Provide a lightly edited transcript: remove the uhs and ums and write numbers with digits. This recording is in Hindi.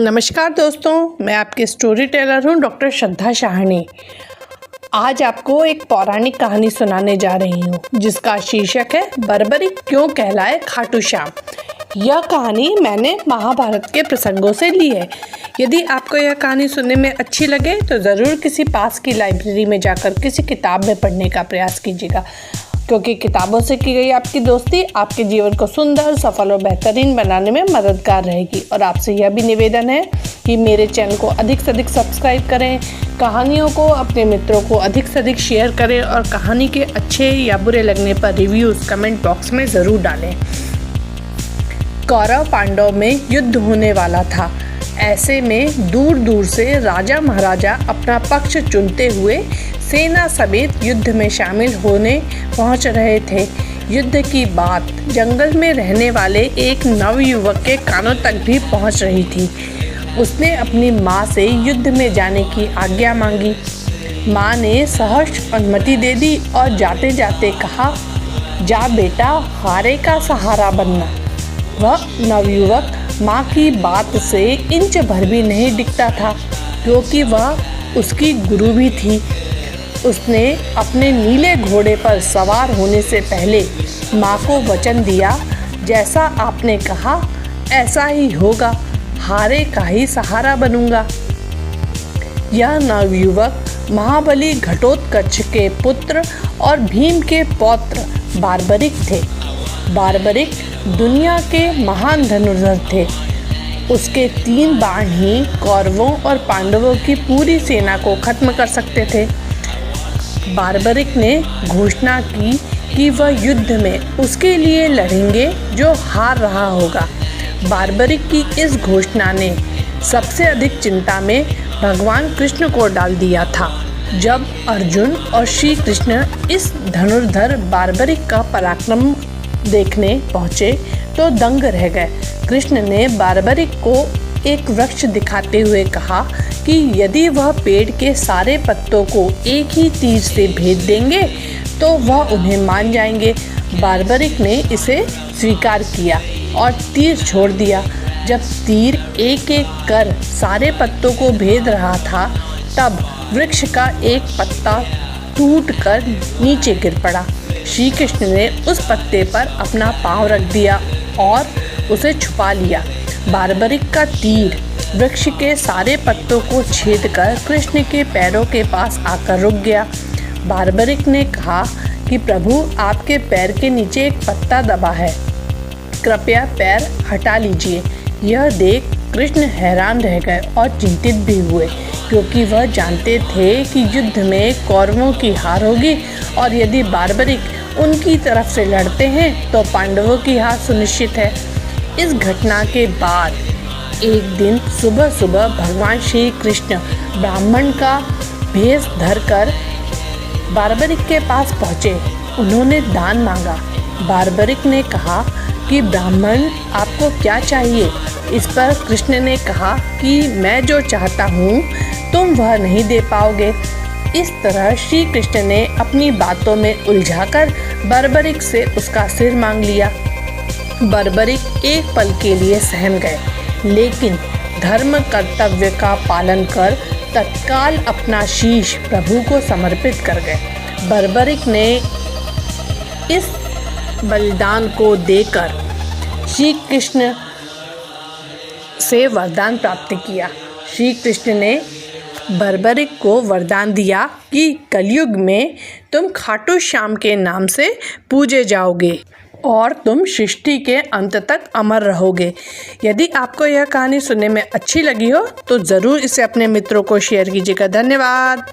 नमस्कार दोस्तों, मैं आपकी स्टोरी टेलर हूँ डॉक्टर श्रद्धा शाहनी। आज आपको एक पौराणिक कहानी सुनाने जा रही हूँ जिसका शीर्षक है बर्बरिक क्यों कहलाए खाटू श्याम। यह कहानी मैंने महाभारत के प्रसंगों से ली है। यदि आपको यह कहानी सुनने में अच्छी लगे तो ज़रूर किसी पास की लाइब्रेरी में जाकर किसी किताब में पढ़ने का प्रयास कीजिएगा, क्योंकि किताबों से की गई आपकी दोस्ती आपके जीवन को सुंदर, सफल और बेहतरीन बनाने में मददगार रहेगी। और आपसे यह भी निवेदन है कि मेरे चैनल को अधिक से अधिक सब्सक्राइब करें, कहानियों को अपने मित्रों को अधिक से अधिक शेयर करें और कहानी के अच्छे या बुरे लगने पर रिव्यूज़ कमेंट बॉक्स में ज़रूर डालें। कौरव पांडव में युद्ध होने वाला था। ऐसे में दूर दूर से राजा महाराजा अपना पक्ष चुनते हुए सेना समेत युद्ध में शामिल होने पहुंच रहे थे। युद्ध की बात जंगल में रहने वाले एक नवयुवक के कानों तक भी पहुंच रही थी। उसने अपनी माँ से युद्ध में जाने की आज्ञा मांगी। माँ ने सहर्ष अनुमति दे दी और जाते जाते कहा, जा बेटा, हारे का सहारा बनना। वह नवयुवक माँ की बात से इंच भर भी नहीं डिगता था, क्योंकि वह उसकी गुरु भी थी। उसने अपने नीले घोड़े पर सवार होने से पहले माँ को वचन दिया, जैसा आपने कहा ऐसा ही होगा, हारे का ही सहारा बनूंगा। यह नवयुवक महाबली घटोत्कच के पुत्र और भीम के पौत्र बार्बरिक थे। बार्बरिक दुनिया के महान धनुर्धर थे। उसके 3 बाण ही कौरवों और पांडवों की पूरी सेना को खत्म कर सकते थे। बार्बरिक ने घोषणा की कि वह युद्ध में उसके लिए लड़ेंगे जो हार रहा होगा। बार्बरिक की इस घोषणा ने सबसे अधिक चिंता में भगवान कृष्ण को डाल दिया था। जब अर्जुन और श्री कृष्ण इस धनुर्धर बार्बरिक का पराक्रम देखने पहुँचे तो दंग रह गए। कृष्ण ने बार्बरिक को एक वृक्ष दिखाते हुए कहा कि यदि वह पेड़ के सारे पत्तों को एक ही तीर से भेद देंगे तो वह उन्हें मान जाएंगे। बार्बरिक ने इसे स्वीकार किया और तीर छोड़ दिया। जब तीर एक एक कर सारे पत्तों को भेद रहा था, तब वृक्ष का एक पत्ता टूटकर नीचे गिर पड़ा। श्री कृष्ण ने उस पत्ते पर अपना पांव रख दिया और उसे छुपा लिया। बार्बरिक का तीर वृक्ष के सारे पत्तों को छेदकर कृष्ण के पैरों के पास आकर रुक गया। बार्बरिक ने कहा कि प्रभु, आपके पैर के नीचे एक पत्ता दबा है, कृपया पैर हटा लीजिए। यह देख कृष्ण हैरान रह गए और चिंतित भी हुए, क्योंकि वह जानते थे कि युद्ध में कौरवों की हार होगी और यदि बार्बरिक उनकी तरफ से लड़ते हैं तो पांडवों की हार सुनिश्चित है। इस घटना के बाद एक दिन सुबह सुबह भगवान श्री कृष्ण ब्राह्मण का भेष धरकर बार्बरिक के पास पहुँचे। उन्होंने दान मांगा। बार्बरिक ने कहा कि ब्राह्मण, आपको क्या चाहिए? इस पर कृष्ण ने कहा कि मैं जो चाहता हूँ तुम वह नहीं दे पाओगे। इस तरह श्री कृष्ण ने अपनी बातों में उलझाकर बार्बरिक से उसका सिर मांग लिया। बार्बरिक एक पल के लिए सहम गए, लेकिन धर्म कर्तव्य का पालन कर तत्काल अपना शीश प्रभु को समर्पित कर गए। बार्बरिक ने इस बलिदान को देकर श्री कृष्ण से वरदान प्राप्त किया। श्री कृष्ण ने बार्बरिक को वरदान दिया कि कलयुग में तुम खाटू श्याम के नाम से पूजे जाओगे और तुम सृष्टि के अंत तक अमर रहोगे। यदि आपको यह कहानी सुनने में अच्छी लगी हो तो ज़रूर इसे अपने मित्रों को शेयर कीजिएगा। धन्यवाद।